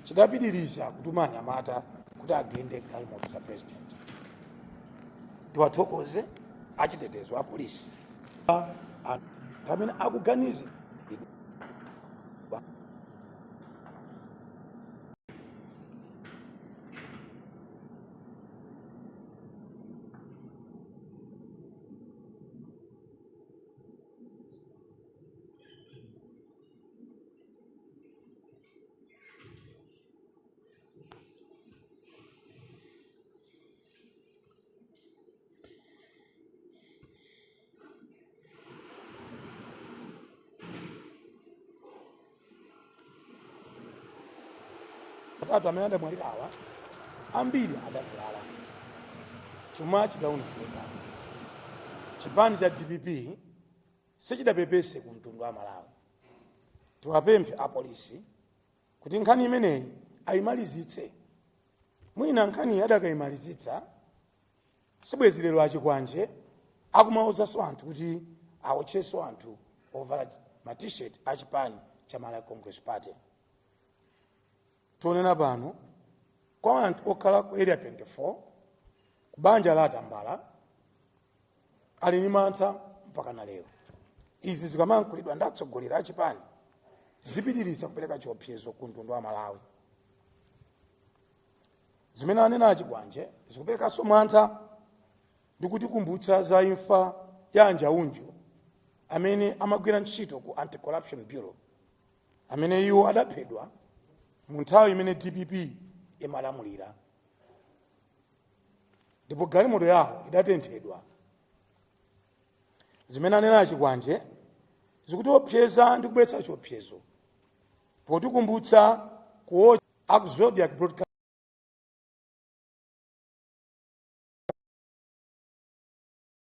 chidapitiriza kutumanya mata kuti agende galimoto za president. Tiwathokoze achitetezo a polisi amene akuganiza atatu amene adamwalira awa ambiri adavulala chuma chidawonongeka. Chipani cha DPP sichidapepese ku mtundu wa Malawi. Tiwapemphe a polisi kuti nkhani imeneyi ayimalizitse. Mwina nkhani adakayimalizitsa sibwezerero achikwanje akumawuzanso anthu kuti awotchenso anthu ovala ma t-shirt a chipani cha Malawi Congress Party. Tionena pano kwa anthu okhala ku area 24 kubanja la Atambala ali ndi mantha mpaka na lero. Izi zikamankhulidwa ndi atsogoleri a chipani zipitiriza kupereka chiopsezo ku mtundu wa Malawi. Zimene anena achikwanje zikuperekanso mantha ndi kutikumbutsa za imfa ya Anjaunju amene amagwira ntchito ku Anti-Corruption Bureau amene iwo adaphedwa mu nthawi imene DPP imalamulira, ndipo galimoto yawo idatenthedwa. Zimene anena achikwanje zikutiopseza ndi kubweretsa chiopsezo potikumbutsa kuocha a Zodiac Broadcasting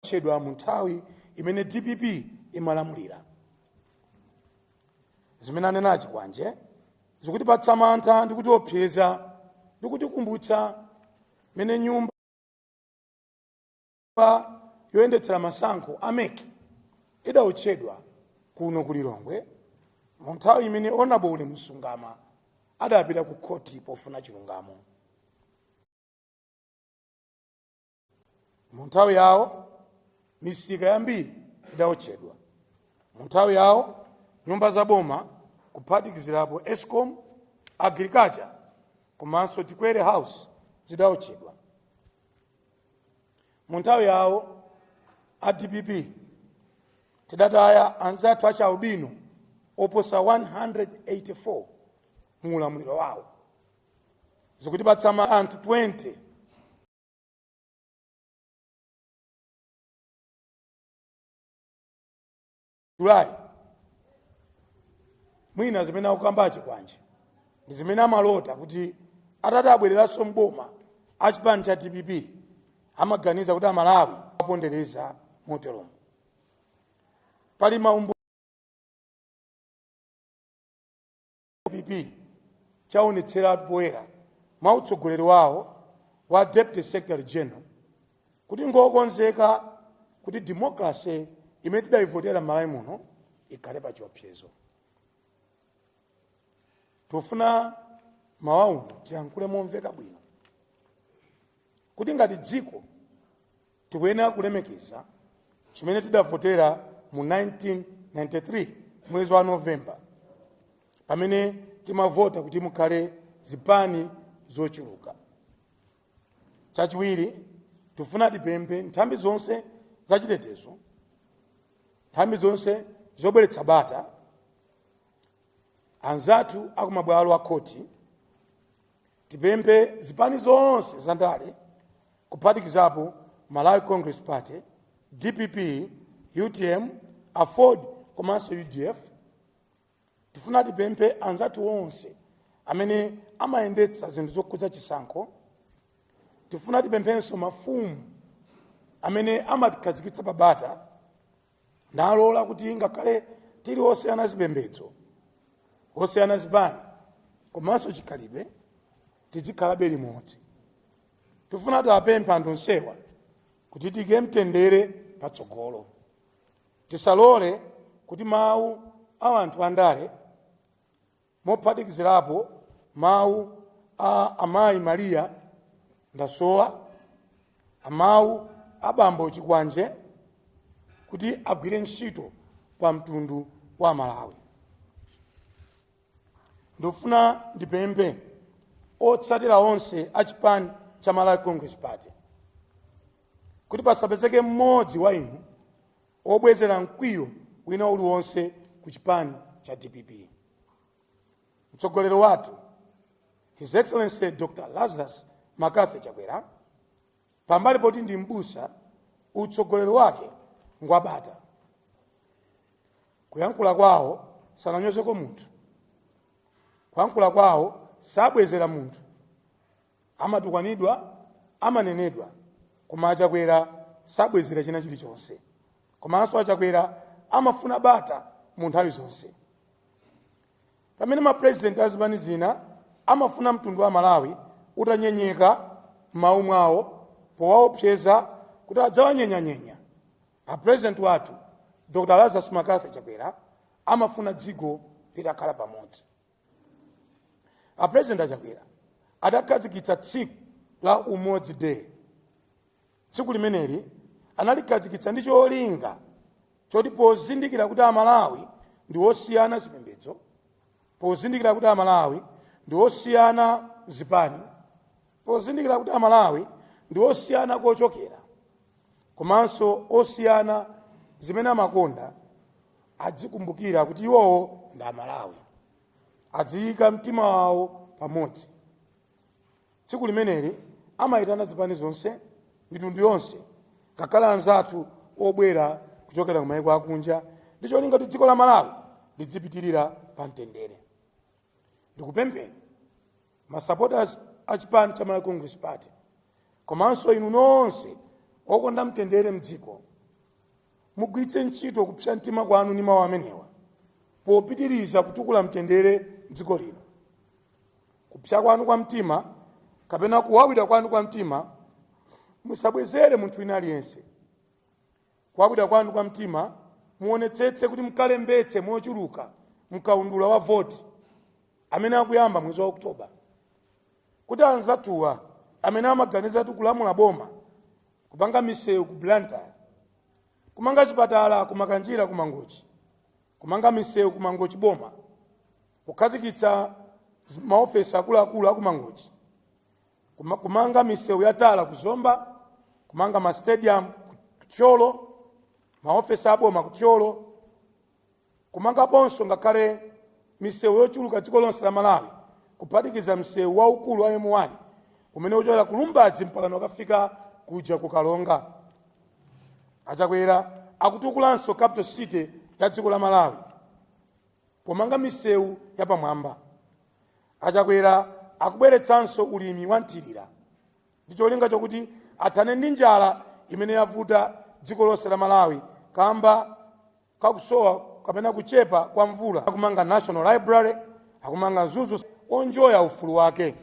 chedwa mu nthawi imene DPP imalamulira. Zimene anena achikwanje zikutipatsa mantha ndi kutiopseza ndi kutikumbutsa mene nyumba yoyendetsera masankho AMEC idawotchedwa kuno ku Lilongwe mu nthawi imene Honorable Msungama adapita ku khoti pofuna chilungamo. Mu nthawi yawo misika yambiri idawotchedwa. Mu nthawi yawo nyumba za boma kuphatikizirapo Escom, Agriculture komanso Tikwere House zidawotchedwa. Mu nthawi yawo a DPP tidataya anzathu achaubino oposa 184 mu ulamuliro wawo. Zikutipatsa anthu 20 Julai. Mwina zimene akukamba achikwanje ndi zimene amalota kuti atati abwereranso mboma a chipani cha DPP amaganiza kuti Amalawi apondereza moteromo. Pali maumbo DPP chaonetsera poyera mwa utsogoleri wawo wa Deputy Secretary General kuti ngokonzeka kuti democracy imene tidayivotera Malawi muno ikhale pa chiopsezo. Tofuna mawauno tiyankhule momveka bwino kuti ngati dziko tikuyenera kulemekeza chimene tidavotera mu 1993 mwezi wa Novemba pamene timavota kuti mukhale zipani zochuluka. Chachiwiri tufuna tipemphe nthambi zonse zachitetezo, nthambi zonse zobweretsa bata, anzathu akumabwalo a khoti, tipemphe zipani zonse zandale kuphatikizapo Malawi Congress Party, DPP, UTM, AFOD komanso UDF. Tifuna tipemphe anzathu onse amene amayendetsa zinthu zokhudza chisankho. Tifuna tipemphenso mafumu amene amatikhazikitsa pabata nalola kuti ngakhale tili osiyana zipembedzo, osiyana zipani komanso chikhalidwe tizikhalabe limodzi. Tifuna tiwapemphe anthu onsewa kuti tiyike mtendere patsogolo. Tisalole kuti mawu a anthu andale mophatikizirapo mawu a amayi Maria Ndasowa, amawu abambo Chikwanje kuti agwire ntchito kwa mtundu wa Malawi. Ndofuna ndipemphe otsatira onse a chipani cha Malawi Congress Party kuti pasapezeke mmodzi wa inu obwezera mkwiyo wina uliwonse ku chipani cha DPP. Mtsogoleri wathu His Excellency Dr. Lazarus Makafe Chakwera, pambali poti ndi mbusa, utsogoleri wake ngwabata. Kuyankhula kwawo sananyozeko munthu, kuyankhula kwawo sabwezera munthu, amatukwanidwa, amanenedwa, koma Chakwera sabwezera china chilichonse, komanso Achakwera amafuna bata mu nthawi zonse. Pamene mapresidenti azipani zina amafuna mtundu wa Malawi utanyenyeka m'mawu mwawo powaopseza kuti adzawanyenyanyenya, apresidenti wathu Dr. Lazarus Makafe Chakwera amafuna dziko litakhala pamodzi. Apresidenti Chakwera adakhazikitsa tsiku la Umodzi Day. Tsiku limeneli analikhazikitsa ndi cholinga choti pozindikira kuti Amalawi ndi osiyana zipembedzo, pozindikira kuti Amalawi ndi osiyana zipani, pozindikira kuti Amalawi ndi osiyana kochokera, komanso osiyana zimene amakonda, adzikumbukira kuti iwowo ndi Amalawi, adziyika mtima wawo pamodzi. Tsiku limeneli amayitana zipani zonse, mitundu yonse, ngakhale anzathu obwera kuchokera kumayiko akunja, ndi cholinga kuti dziko la Malawi lidzipitirira pa mtendere. Ndikupempheni masupporters a chipani cha Malawi Congress Party, komanso inu nonse okonda mtendere mdziko, mugwiritse ntchito kupsa mtima kwanu ndi mawu amenewa popitiriza kutukula mtendere mdziko lino. Kupsa kwanu kwa mtima kapena kuwawira kwanu kwa mtima musabwezere munthu wina aliyense. Kuwawira kwanu kwa mtima muonetsetse kuti mkalembetse mochuluka mkaundula wa voti amene akuyamba mwezi wa Oktoba, kuti anzathuwa amene amaganiza kulamula boma, kupanga misewu ku Blantyre, kumanga chipatala ku Makanjira ku Mangochi, kumanga misewu ku Mangochi boma, kukhazikitsa maofesi akuluakulu aku Mangochi, kumanga misewu ya tala ku Zomba, kumanga ma stadium ku Cholo, maofesi aboma ku Cholo, kumanga ponso ngakhale misewu yochuluka dziko lonse la Malawi, kuphatikiza msewu waukulu wa M1 umene uchokera ku Lumbadzi mpaka ukafika kuja ku Kalonga. Achakwera akutukulanso capital city ya dziko la Malawi pomanga misewu ya pamwamba. Achakwera akubweretsanso ulimi wa nthirira ndi cholinga chokuti athane ndi njala imene yavuta dziko lonse la Malawi kamba kakusowa kapena kuchepa kwa mvula. Akumanga National Library, akumanga Zuzu onjoya ufulu wake.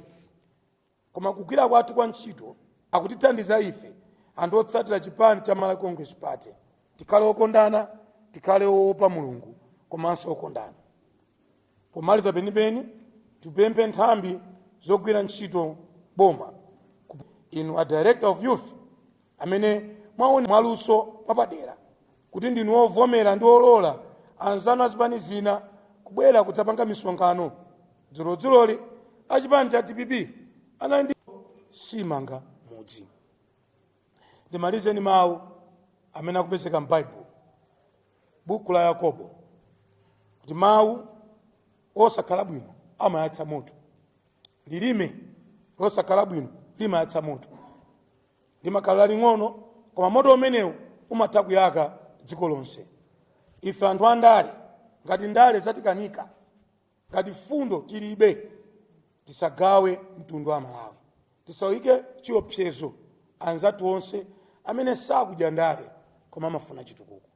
Koma kugwira kwathu kwa ntchito akutithandiza ife anthu otsatira chipani cha Malawi Congress Party tikhale okondana, tikhale oopa Mulungu, komanso okondana. Pomaliza penipeni tipemphe nthambi zogwira ntchito boma, inu a Director of Youth amene mwaona mwaluso papadera kuti ndinu ovomera ndi olola anzanu azipani zina kubwera kudzapanga misonkhano. Dzulo achipani cha DPP anali simanga mudzi. Ndimalize ni mawu amene akupezeka m'Bible, buku la Yakobo, kuti mawu osakhala bwino amayatsa moto, lilime losakhala bwino limayatsa moto. Limakhala ling'ono koma moto umenewu umatha kuyaka dziko lonse. Ife anthu andale, ngati ndale zatikanika, ngati fundo tilibe, tisagawe mtundu wa Malawi, tisawike chiopsezo anzathu onse amene sakudya ndale koma amafuna chitukuko.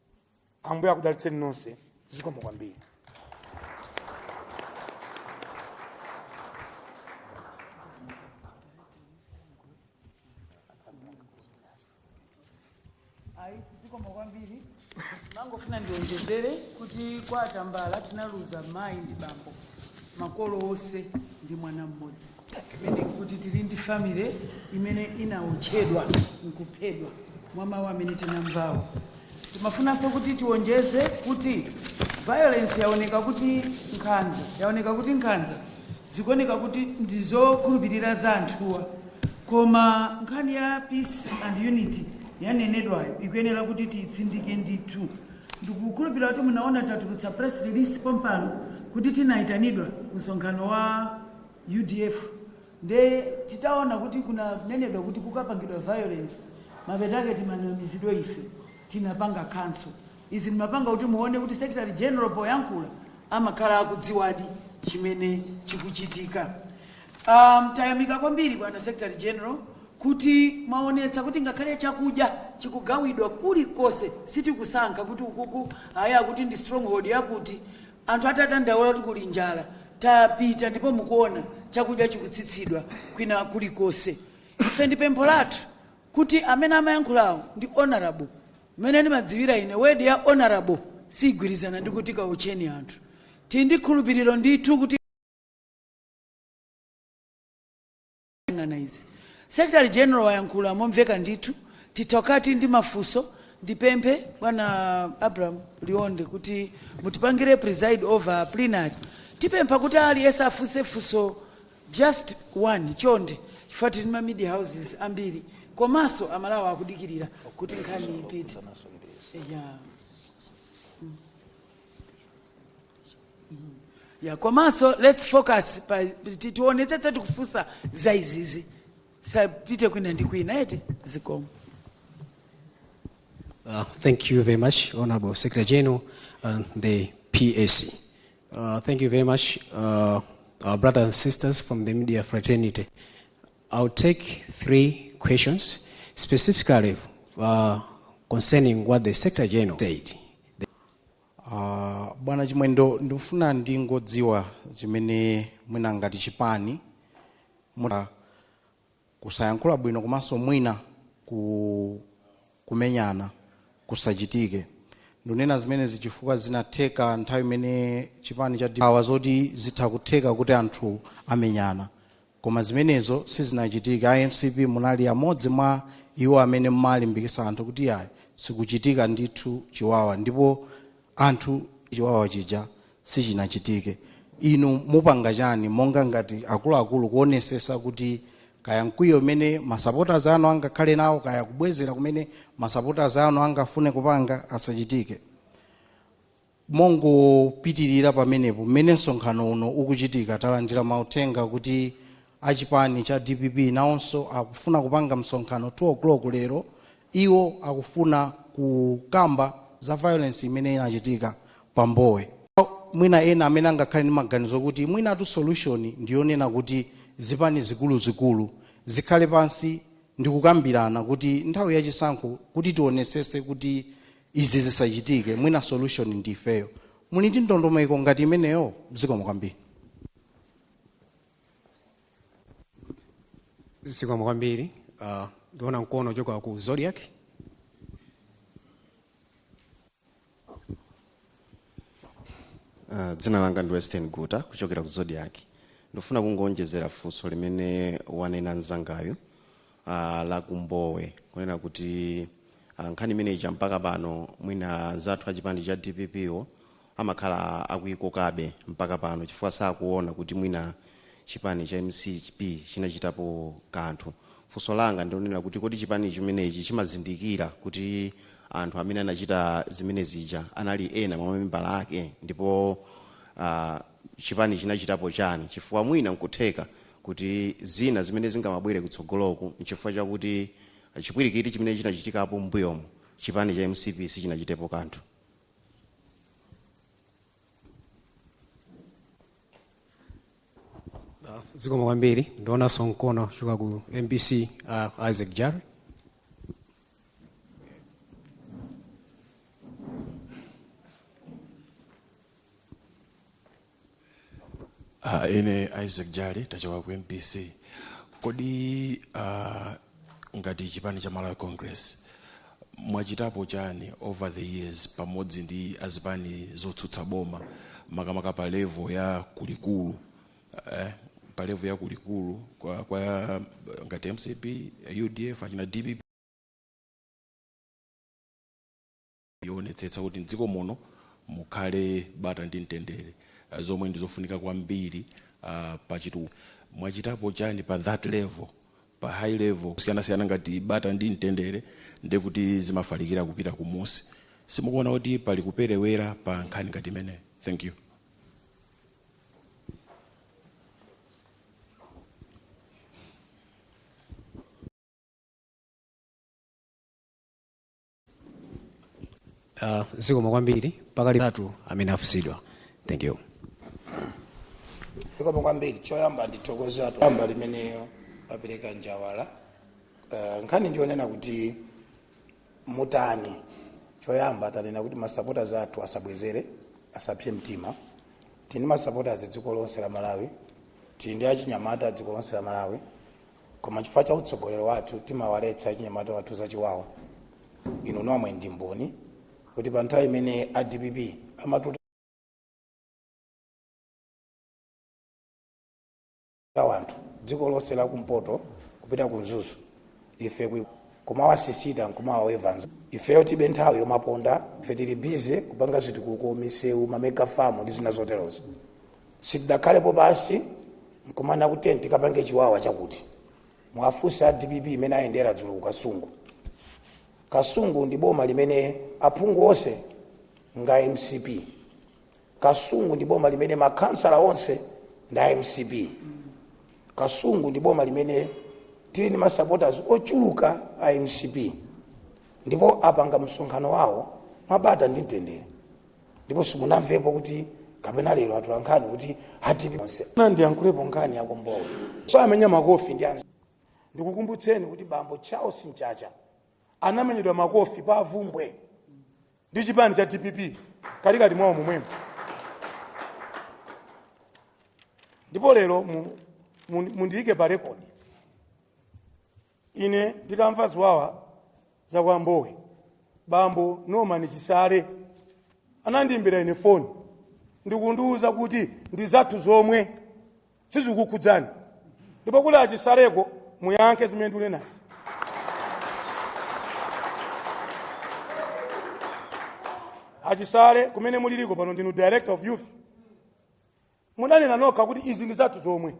Ambuye akudalitseni nonse, zikomo kwambiri. Zikomo kwambiri. Mangofuna ndionjezere kuti kwa Tambala tinaluza mayi ndi bambo, makolo onse ndi ndi mwana mmodzi imene kuti tili ndi family imene inaotchedwa nkuphedwa mwa mawu amene tinamvawo. Timafunanso kuti tiwonjeze kuti violence yaoneka kuti nkhanza zikuoneka kuti ndizokhulupirira za anthuwa, koma nkhani ya peace and unity yanenedwayo ikuyenera kuti tiyitsindike ndithu. Ndikukhulupirira kuti munaona tatulutsa press release pompano kuti tinayitanidwa msonkhano wa UDF, nde titaona kuti kunanenedwa kuti kukapangidwa violence mapetake timanamizidwe ife tinapanga council. Izi ndimapanga kuti muone kuti Secretary General poyankhula amakhala akudziwadi chimene chikuchitika. Tayamika kwambiri bwana Secretary General kuti maonetsa kuti ngakhale chakudya chikugawidwa kulikonse sitikusankha kuti ukuku aya kuti ndi stronghold yakuti anthu atadandaula kuti kuli njala tapita ndipo mukuona chakudya chikutsitsidwa kwina kulikonse. Ife ndi pempho lathu kuti amene amayankhulawo ndi honorable. Mmene ndimadziwira ine word ya honorable sigwirizana ndi kuti kaucheni anthu. Tindi khulupiriro ndithu kuti nganayizi Secretary General wayankhula momveka ndithu, titokati ndi mafuso ndipemphe bwana Abraham Lionde kuti mutipangire preside over plenary. Tipempha kuti aliyense afuse fuso just one chonde chifukwa tili ma media houses ambiri komanso amalawa akudikirira kuti nkhani ipite. Yeah, komanso let's focus tionetsetse tikufusa zaizizi sapite kwina ndi kwina ete zikomo. Thank you very much, Honorable Secretary General and the PAC. Thank you very much, our brothers and sisters from the media fraternity. I'll take 3 questions specifically concerning what the Secretary General said. Bwana Chimwendo, ndifuna ndingodziwa zimene mwina ngati chipani kusayankhula bwino komanso mwina kumenyana kusachitike. Ndunena zimene zichifukwa zinatheka nthawi imene chipani cha awa zoti zitha kutheka kuti anthu amenyana, koma zimenezo sizinachitika. IMCP munali amodzi mwa iwo amene mmalimbikitsa anthu kuti ayi sikuchitika ndithu chiwawa, ndipo anthu chiwawa chija sichinachitike. Inu mupanga chani monga ngati akuluakulu kuonesesa kuti kaya mkwiyo mene masupporters anu angakhale nawo kaya kubwezera kumene masupporters anu angafune kupanga asachitike? Mongo pitirira pamenepo mmene msonkhano uno ukuchitika talandira mauthenga kuti achipani cha DPP nawonso akufuna kupanga msonkhano 2 o'clock lero. Iwo akufuna kukamba za violence imene inachitika pambowe. Mwina ena amene angakhale ndi maganizo kuti mwina tu solution ndiyonena kuti zipani zikulu zikhale pansi ndi kukambirana kuti nthawi yachisankho kuti tionesese kuti izi zisachitike, mwina solution ndi ifeyo. Muli ndi ndondomeko ngati imeneyo? Zikomo kwambiri. Zikomo kwambiri. Ndiona mkono joka ku Zodiac. Dzina langa ndi Western Guta kuchokera ku Zodiac. Ndifuna kungonjezera funso limene wanena nzangayo la kumbowe kunena kuti nkhani imene ija mpaka pano mwina zathu achipani cha DPPO amakhala akuyikokabe mpaka pano chifukwa sakuona kuti mwina chipani cha MCP chinachitapo kanthu. Funso langa ndionena kuti kodi chipani chimenechi chimazindikira kuti anthu amene anachita zimene zija anali ena mwa mamembala ake, ndipo chipani chinachitapo chani? Chifukwa mwina nkutheka kuti zina zimene zingamabwere kutsogoloku nchifukwa chakuti chipwirikiti chimene chinachitikapo mbuyomo chipani cha MCP sichinachitepo kanthu. Zikomo kwambiri. Ndiona sonkono kuchoka ku MBC Isaac Jari. Ine Isaac Jari tachoka ku MPC. Kodi ngati chipani cha Malawi Congress mwachitapo chani over the years pamodzi ndi azipani zotsutsa boma makamaka pa level ya kulikulu pa level ya kulikulu kwa ngati MCP, UDF achina DPP yonetsetsa kuti mdziko muno mukhale bata ndi mtendere zomwe ndizofunika kwambiri pachitukuko. Mwachitapo chani pa that level, pa high level kusiyana ngati bata ndi mtendere ndekuti zimafalikira kupita kumusi? Simukuona kuti pali kuperewera pa nkhani ngati imene? Thank you. Ziko kwambiri pakali tatu amene afusidwa. Thank you. Ziko kwambiri choyamba ndithokoza amba limene apereka Njawala. Nkhani ndionena kuti mutani choyamba tanena kuti masupporters athu asabwezere, asapye mtima. Tini masupporters dziko lonse la Malawi, tindi achinyamata dziko lonse la Malawi, koma chifukwa cha utsogolero wathu timawaletsa achinyamata wathu zachiwawa. Ino nomwe ndi mboni kuti pa nthawi imene a DPP amatuta wanthu dziko lonse la kumpoto kupita kunzuzu, ife kumawasisita nkumawaweva ifeyo tibe nthawi yomaponda, ife tili busy kupanga zitukuko, misewu, mamega farm ndi zina zoterozo. Sidakhalepo basi nkumana kuti tikapange chiwawa chakuti mwafusa a DPP imene ayendera dzulo ku Kasungu. Kasungu ndi boma limene aphungu onse nga MCP. Kasungu ndi boma limene makansala onse nda MCP. Kasungu ndi boma limene tili ni masupporters ochuluka a MCP. Ndipo apanga msonkhano wawo mabata ndi mtendere. Ndipo simunamvepo kuti kapena lero atulankhani kuti hatipi onse. Ndiyankhulepo nkhani ya Kumbowe. Amenya makofi ndi anzi. Ndikukumbutseni kuti bambo Charles Nchacha anamenyedwa makofi pa Vumbwe ndi chipani cha DPP katikati mwawo momwemo. Ndipo lero mundiyike pa record. Ine ndikamva ziwawa za kwa Mbowe, bambo Norman Chisale anandiimbira ine phone ndikundiuza kuti ndi zathu zomwe sizikukudzani. Ndipo kula Chisaleko muyankhe zimene ndiunenazi. Achisale kumene muliliko pano ndinu director of youth. Munanena nokha kuti izi ndi zathu zomwe.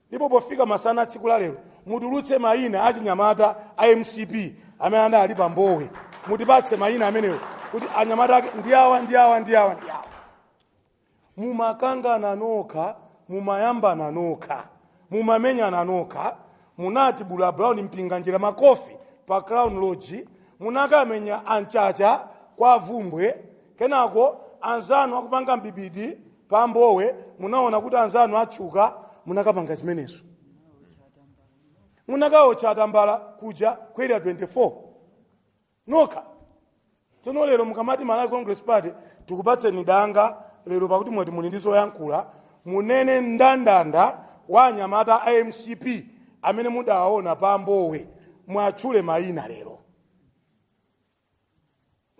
Ndipo pofika masana tsiku la lero mutulutse mayina achinyamata a MCP amene anali pa Mbowe. Mutipatse mayina amenewo kuti anyamata ake ndi awa. Mumakangana nokha, mumayambana nokha, mumamenyana nokha. Munati Bula Brown mpinganjira makofi pa Crown Lodge, munakamenya Anchacha kwa Vumbwe, kenako anzanu akupanga mbibidi pa Mbowe, munaona kuti anzanu achuka, munakapanga zimenezo. Munakaocha Atambala kuja kweli 24. Noka. Tono lero mukamati Malawi Congress Party tikupatse nidanga lero pakuti mwati muli ndizo yankula, munene ndandanda wa anyamata a MCP amene mudawaona pa Mbowe, mwachule mayina lero.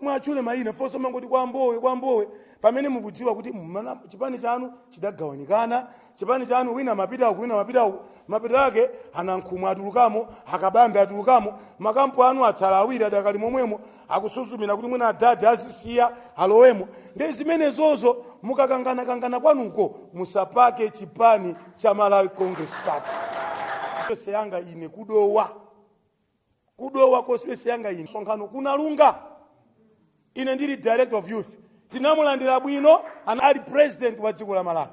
Mwachule mayina foso mangoti kwa Mbowe pamene mukudziwa kuti chipani chanu chidagawanikana, chipani chanu wina mapita mapita yake anankhumwa atulukamo, akabambe atulukamo, makampu anu atsala awiri adakali momwemo akusuzumira kuti mwina adadi azisiya alowemo. Ndi zimene zozo mukakangana kwanuko musapake chipani cha Malawi Congress Party. Spese yanga ine kudowa ko spese yanga ine msonkhano kunalunga. Ine ndili director of youth. Tinamulandira bwino anali president wa dziko la Malawi.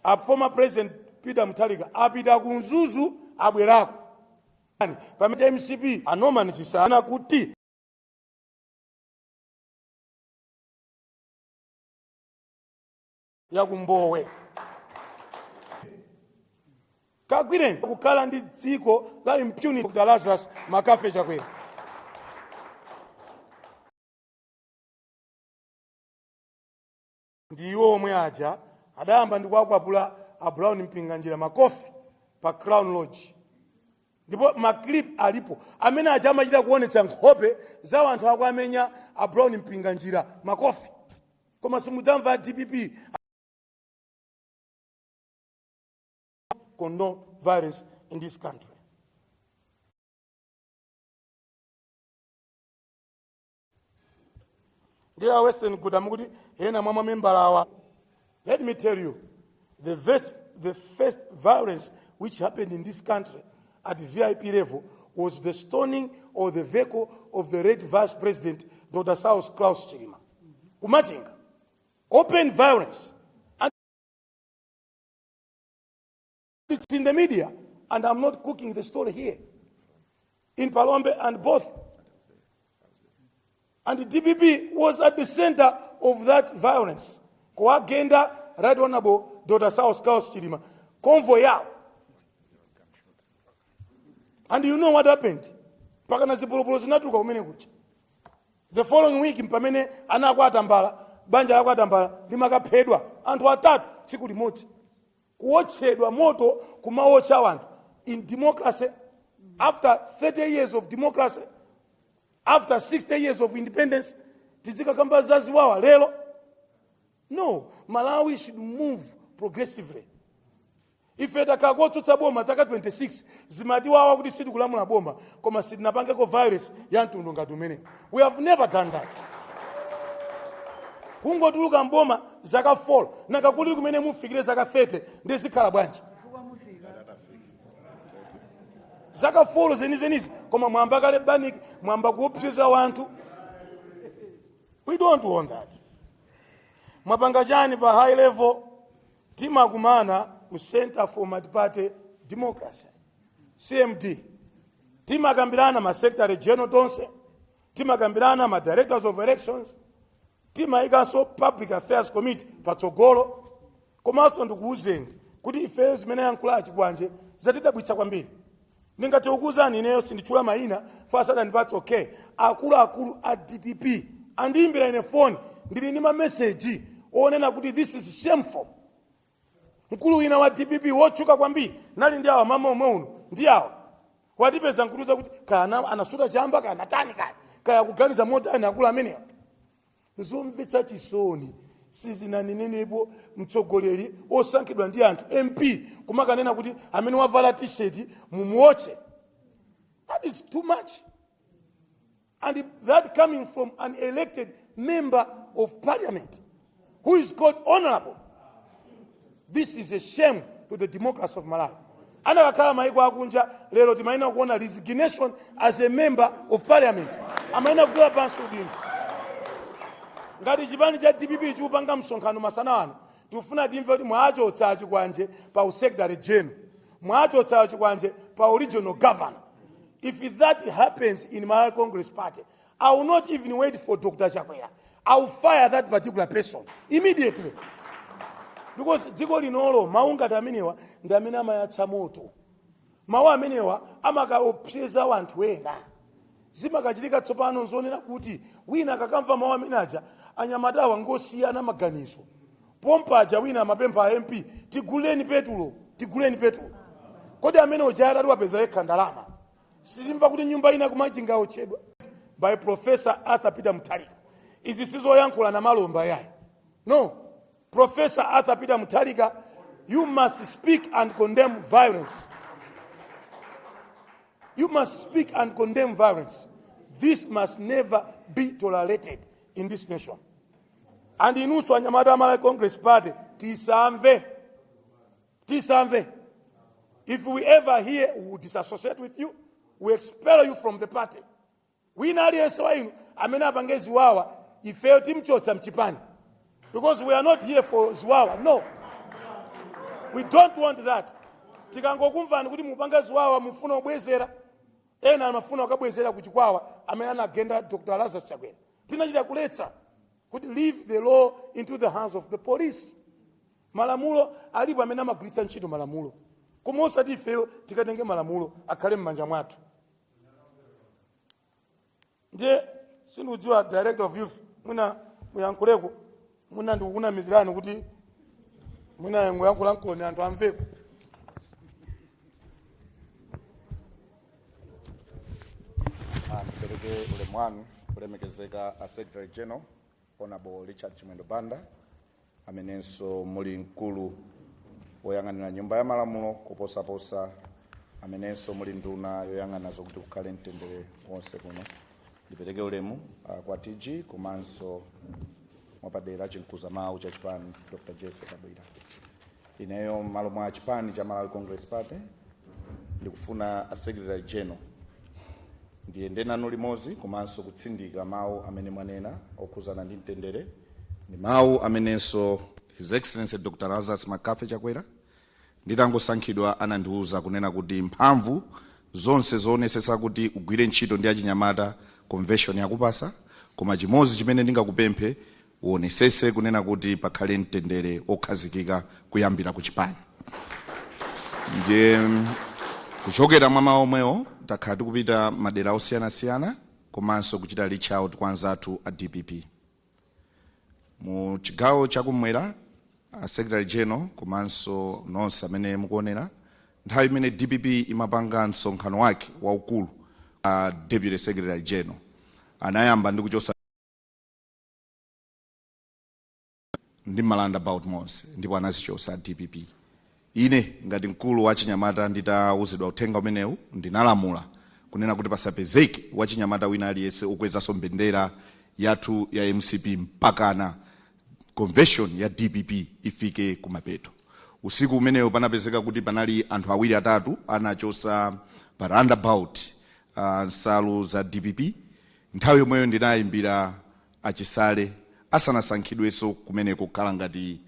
A former president Peter Mutharika apita kunzuzu abwerako. Pamene MCP Norman Chisale kuti ya Kumbowe. Kagwire kukhala ndi dziko la impunity Dr. Lazarus Makafe chakwera. Ndiwo omwe aja adayamba ndikukwapula a Brown mpinganjira makofi pa Crown Lodge. Ndipo maklip alipo amene aja amachita kuonetsa nkhope za anthu akwamenya a Brown mpinganjira makofi. Koma simudzamva DPP condone violence in this country. Dear Western Kudamuguti, Hena Mama Membalawa. Let me tell you, the first violence which happened in this country at the VIP level was the stoning of the vehicle of the late Vice President, Dr. South Klaus Chilima. Kumachinga. Open violence. And it's in the media, and I'm not cooking the story here. In Palombe and both. And the DPP was at the center of that violence. Kuagenda, Right Honorable Dr. South Klaus Chilima. Convoy out. And you know what happened? The following week, Mpamene, anakwata mbala, banja lakwata mbala, limakapedwa, anthu atatu, tsiku limodzi. Kuotchedwa moto kumaotcha wanthu. In democracy, after 30 years of democracy, after 60 years of independence, tizika kamba zaziwawa lelo. No, Malawi should move progressively. If etakakotutsa boma chaka 26, zimatiwawa kuti siti kulamula boma, koma sitinapangeko virus ya mtundu ngati umene. We have never done that. Kungotuluka mboma zaka 4, nakakuli kumene mufikire zaka 30, ndezikhala bwanji. Zaka 4 zenizenizi, koma mwamba kale banik, mwamba kuopseza wantu. We don't want that. Mwapanga chani pa high level, tima kumana ku Center for Multi-Party Democracy, CMD. Tima kambirana ma Secretary General tonse, tima kambirana ma Directors of Elections, tima ikaso Public Affairs Committee patsogolo, komanso ndikuuzeni kuti ife zimene yankhula chibwanje zatidabwitsa kwambiri. Ndingati ukuzani ineyo sindichula maina fasada ndipatsa okay. Akulu a DPP andiimbira ine phone ndili ndi ma message onena kuti this is shameful. Mkulu wina wa DPP wochuka kwambiri nali ndi awa mama omwe uno ndi awa watipeza nkuluza kuti kana anasuta chamba kana tani kaya kuganiza mota ana akulu amenewa. Nzomvetsa chisoni sizinanenenepo mtsogoleri osankhidwa ndi anthu MP kumakanena kuti amene wavala t-shirt mumuoche. That is too much. And that coming from an elected member of parliament who is called honorable. This is a shame to the democracy of Malawi. Anakakhala maiko akunja lero timaina kuona resignation as a member of parliament. Amaina kula pansi udini. Ngati chipani cha DPP chikupanga msonkhano masana ano, tikufuna timve kuti mwachotsa chikwanje pa usekretary general, mwachotsa chikwanje pa regional governor. If that happens in my Congress party, I will not even wait for Dr. Chakwera. I will fire that particular person immediately. Because dziko linolo maunga tamenewa ndamene amayatsa moto. Mawu amenewa amakaopseza wanthu ena. Zimakachitika tsopano nzonena kuti wina akakamva mawu amenaja anyamatawa ngosiyana maganizo. Pompaja wina mapempha a MP tiguleni petulo. Kodi amene ojara wapeza yekha ndalama. Silimva kuti nyumba ina kumachinga ochedwa by Professor Arthur Peter Mutharika. Izi sizoyankhula na malomba yayi. No. Professor Arthur Peter Mutharika, you must speak and condemn violence. You must speak and condemn violence. This must never be tolerated in this nation. And in Uswa Nyamata Malawi Congress Party, tisamve. If we ever hear we will disassociate with you, we expel you from the party. We nali eswainu amena pange ziwawa ifeo timchotsa mchipani. Because we are not here for ziwawa. No. We don't want that. Tikangokumvani kuti mupanga ziwawa mufuna obwezera. Ena mafuna wakabwezera kuchikwawa amena na agenda Dr. Lazarus Chakwera. Tinachita kuletsa kuti leave the law into the hands of the police. Malamulo alipo amena magulitsa ntchito malamulo. Koma osati ifeo tikatenge malamulo akhale m'manja mwathu. Ndiye sindiudziwa Director of Youth mwina muyankhuleko mwina ndikukuna mizirani kuti mwina muyankhula nkoni anthu amveko. Mpereke ulemu wanu kulemekezeka a Secretary General Honorable Richard Chimwendo Banda amenenso muli mkulu oyang'anira nyumba ya malamulo kuposaposa amenenso muli nduna yoyang'ana zokuti kukhale mtendere wonse kuno. Ndipereke ulemu kwa TG komanso mwapadera chinkuza mawu cha chipani Dr. Jesse Kabwira. Ineyo malo mwa chipani cha Malawi Congress Party ndikufuna a Secretary General ndiyende nanu limodzi komanso kutsindika mawu amene mwanena okhuzana ndi mtendere. Ni mawu amenenso His Excellency Dr. Lazarus Makafe Chakwera nditangosankhidwa anandiuza kunena kuti mphamvu zonse zoonesesa kuti ugwire ntchito ndi achinyamata convention yakupasa, koma chimodzi chimene ndingakupemphe uonesese kunena kuti pakhale mtendere okhazikika kuyambira ku chipani. Ndiye kuchokera mwa mawu omwewo takhala tikupita madera osiyanasiyana komanso kuchita reach out kwa anzathu a DPP. Mu chigawo chakumwera a Secretary General komanso nonse amene mukuonera nthawi imene DPP imapanga msonkhano wake waukulu a Deputy Secretary General anayamba ndi kuchosa ndi malanda about monse ndipo anazichosa DPP. Ine ngati mkulu wa chinyamata nditauzidwa uthenga umenewu ndinalamula kunena kuti pasapezeke wa chinyamata wina aliyense ukwezanso mbendera yathu ya MCP mpakana convention ya DPP ifike kumapeto. Usiku umenewu panapezeka kuti panali anthu awiri atatu anachosa pa roundabout nsalu za DPP. Nthawi yomweyo ndinayimbira achisale asanasankhidwenso kumeneko kukhala ngati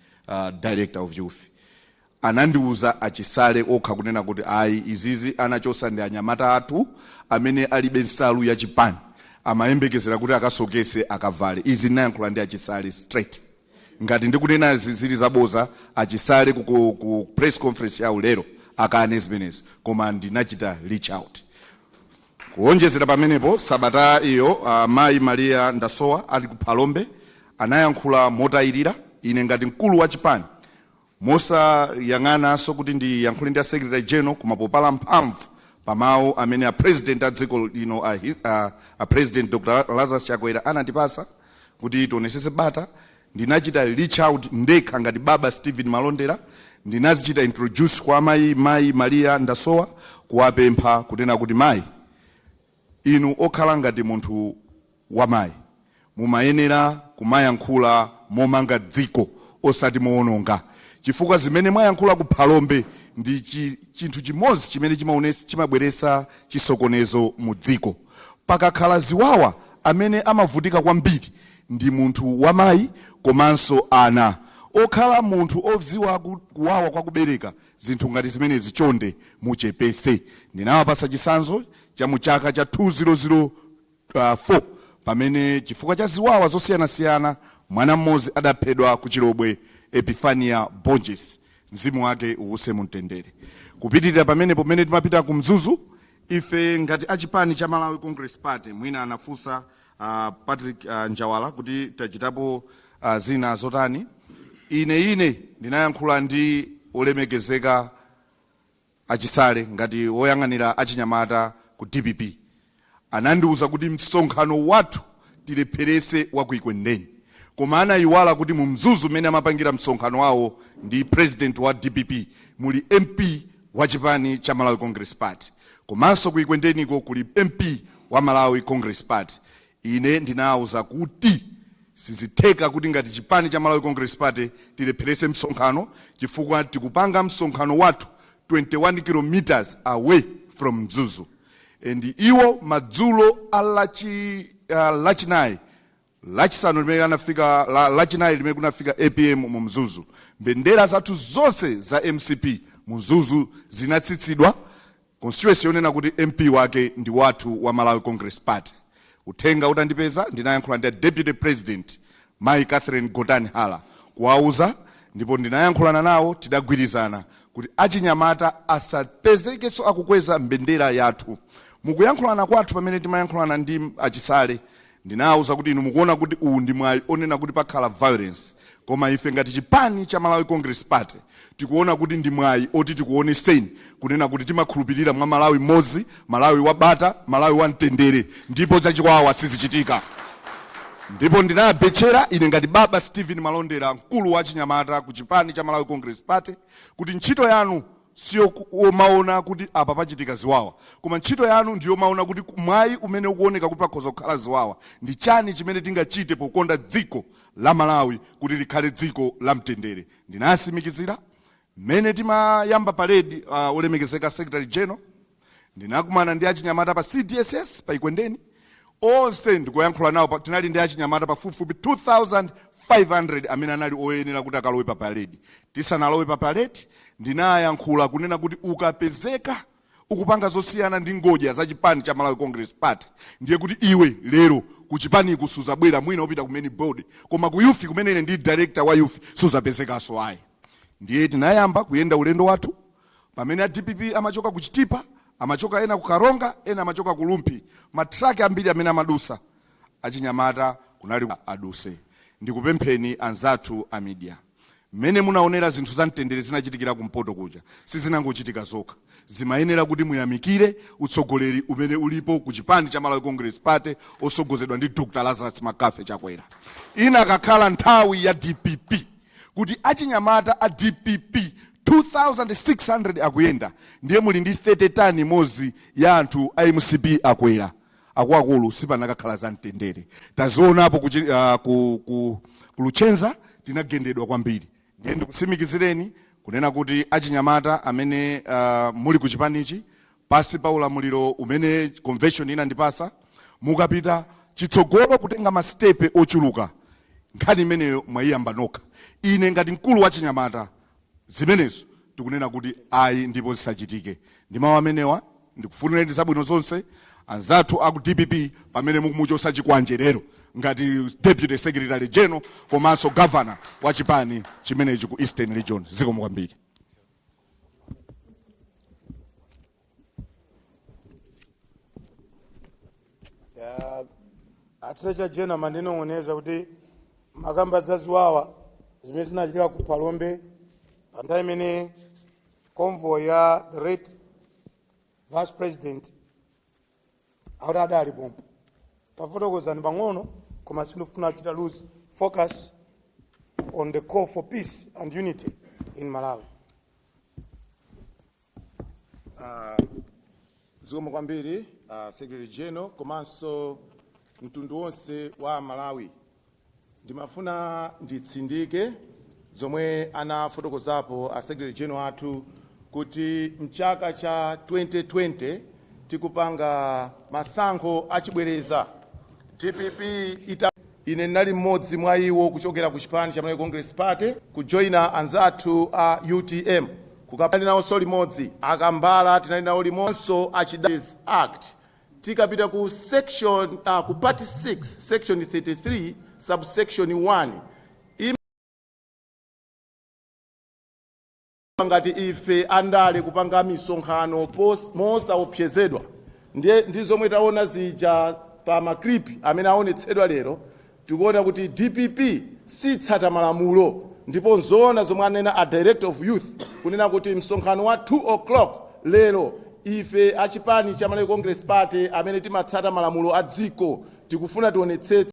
director of youth. Anandiuza achisale okha kunena kuti ayi izizi anachosa ndi anyamata athu amene alibe nsalu ya chipani amayembekezera kuti akasokese akavale. Izi nayankhula ndi achisale straight. Ngati ndikunena zili zaboza achisale ku press conference ya ulero akane zimenezi, koma ndinachita reach out. Kuonjezera pamenepo sabata iyo Mayi Maria Ndasowa ali ku Phalombe anayankhula motayirira. Ine ngati mkulu wa chipani mosa yang'ananso kuti ndiyankhule ndi a Secretary General kumapopala mphamvu pamawu amene a president a dziko lino a President Dr. Lazarus Chakwera anatipasa kuti tionesese bata. Ndinachita reach out ndekha ngati baba Stephen Malondera, ndinazichita introduce kwa Mayi Maria Ndasowa kuwapempha kunena kuti mayi inu okhala ngati munthu wa mayi mumayenera kumayankhula momanga dziko osati moononga, chifukwa zimene mwayankhula ku Phalombe ndi chinthu chimodzi chimene chimabweresa chisokonezo mu dziko. Pakakhala ziwawa amene amavutika kwambiri ndi munthu wa mayi komanso ana. Okhala munthu odziwa kuwawa kwa kubereka zinthu ngati zimene zichonde muchepese. Ndinawapasa chisanzo cha mu chaka cha 2004 pamene chifukwa cha ziwawa zosiyanasiyana mwana mmodzi adaphedwa ku Chilobwe Epifania Bonjes, mzimu wake uwuse mumtendere. Kupitirira pamene timapita ku Mzuzu, ife ngati achipani cha Malawi Congress Party mwina anafunsa Patrick Njawala kuti tachitapo zina zotani. Ine ndinayankhula ndi olemekezeka achisale ngati woyang'anira achinyamata ku DPP. Anandiuza kuti msonkhano wathu tilepherese wa kuikwendeni, koma anayiwala kuti mu Mzuzu mene amapangira msonkhano wawo ndi president wa DPP muli MP wa chipani cha Malawi Congress Party, komanso kuikwendeniko kuli MP wa Malawi Congress Party. Ine ndinauza kuti sizitheka kuti ngati chipani cha Malawi Congress Party tilepherese msonkhano chifukwa tikupanga msonkhano wathu 21 kilometers away from Mzuzu. And iwo madzulo lachinayi lachisanu limene anafika lachinayi limene kunafika APM mu Mzuzu, mbendera zathu zonse za MCP Mzuzu zinatsitsidwa. Constituency yonena kuti MP wake ndi wathu wa Malawi Congress Party. Uthenga utandipeza ndinayankhula ndi Deputy President Mayi Catherine Godani Hala kuwauza, ndipo ndinayankhulana nawo tidagwirizana kuti achinyamata asapezekenso akukweza mbendera yathu. Mukuyankhulana kwathu pamene timayankhulana ndi achisale ndinauza kuti inu mukuona kuti uwu ndi mwayi onena kuti pakhala violence, koma ife ngati chipani cha Malawi Congress Party tikuona kuti ndi mwayi oti tikuoneseni kunena kuti timakhulupirira mwa Malawi modzi, Malawi wa bata, Malawi wa mtendere, ndipo zachikwawa sizichitika. ndipo ndinabechera ine ngati baba Stephen Malondera, mkulu wa Chinyamata ku chipani cha Malawi Congress Party, kuti ntchito yanu sio maona kuti apa pachitika ziwawa, koma ntchito yanu ndiyo maona kuti mwayi umene ukuoneka kuti pakhoza kukhala ziwawa ndi chani chimene tingachite pokonda dziko la Malawi kuti likhale dziko la mtendere. Ndinasimikizira mmene timayamba parade olemekezeka Secretary General, ndinakumana ndi achinyamata pa CDSS pa Ikwendeni, onse ndikuyankhula nawo, tinali ndi achinyamata pafupifupi 2500 amene anali oyenera kuti akalowe pa parade. Tisanalowe pa parade ndinayankhula kunena kuti ukapezeka ukupanga zosiyana ndi ngodya za chipani cha Malawi Congress Party, ndiye kuti iwe lero ku chipani kusuzabwera mwina upita kumene board, koma ku youth kumene ine ndi director wa youth suzapezekaso ayi. Ndiye tinayamba kuyenda ulendo wathu pamene a DPP amachoka ku Chitipa, amachoka ena ku Karonga, ena amachoka ku Lumpi, matraki ambiri amene amadusa achinyamata kunali aduse. Ndikupempheni anzathu a media, mmene munaonera zinthu za mtendere zinachitikira kumpoto kuja, sizinangochitika zokha, zimayenera kuti muyamikire utsogoleri umene ulipo ku chipani cha Malawi Congress Party osogozedwa ndi Dr. Lazarus Makafe Chakwera. Ina akakhala nthawi ya DPP kuti achinyamata a DPP 2600 akuyenda, ndiye muli ndi 30 tani mozi ya anthu a MCP akwera. Akuluakulu sipanakakhala za mtendere. Tazionapo ku Luchenza tinagendedwa kwambiri. Ndiye ndikutsimikizireni kunena kuti achinyamata amene muli ku chipanichi pasi pa ulamuliro umene convention inandipasa, mukapita chitsogolo kutenga mastepe ochuluka, nkhani imeneyo mwayiyamba nokha. Ine ngati mkulu wa chinyamata zimenezo tikunena kuti ayi ndipo zisachitike. Ndi mawu amenewa ndikufunireni zabwino zonse anzathu aku DPP pamene mukumuchosa chikwanjerero ngati Deputy Secretary General komanso Governor wa chipani chimenechi ku Eastern Region. Zikomo kwambiri. Atrecha General mandinong'oneza kuti makamba zaziwawa zimene zinachitika ku Palombe pa nthawi imene convoy ya the late Vice President akuti adali pompo. Tafotokozani pang'ono koma sindifuna kuchita lose focus on the call for peace and unity in Malawi. Zikomo kwambiri Secretary General komanso mtundu wonse wa Malawi. Ndimafuna nditsindike zomwe anafotokozapo a Secretary General athu kuti mchaka cha 2020 tikupanga masankho achibwereza. DPP ine nali mmodzi mwa iwo kuchokera ku chipani cha Malawi Congress Party kujoina anzathu a UTM kukapali nawo so limodzi akambala tinali nawo limonso Achidays Act tikapita ku section ku part 6 section 33 subsection 1 ngati ife andale kupanga misonkhano mosaopsezedwa ndi zomwe taona zija pa maklipi amene aonetsedwa lero, tikuona kuti DPP sitsata malamulo, ndipo nzoona zomwe anena a Director of Youth kunena kuti msonkhano wa 2 o'clock lero ife achipani cha Malawi Congress Party amene timatsata malamulo a dziko tikufuna tionetsetse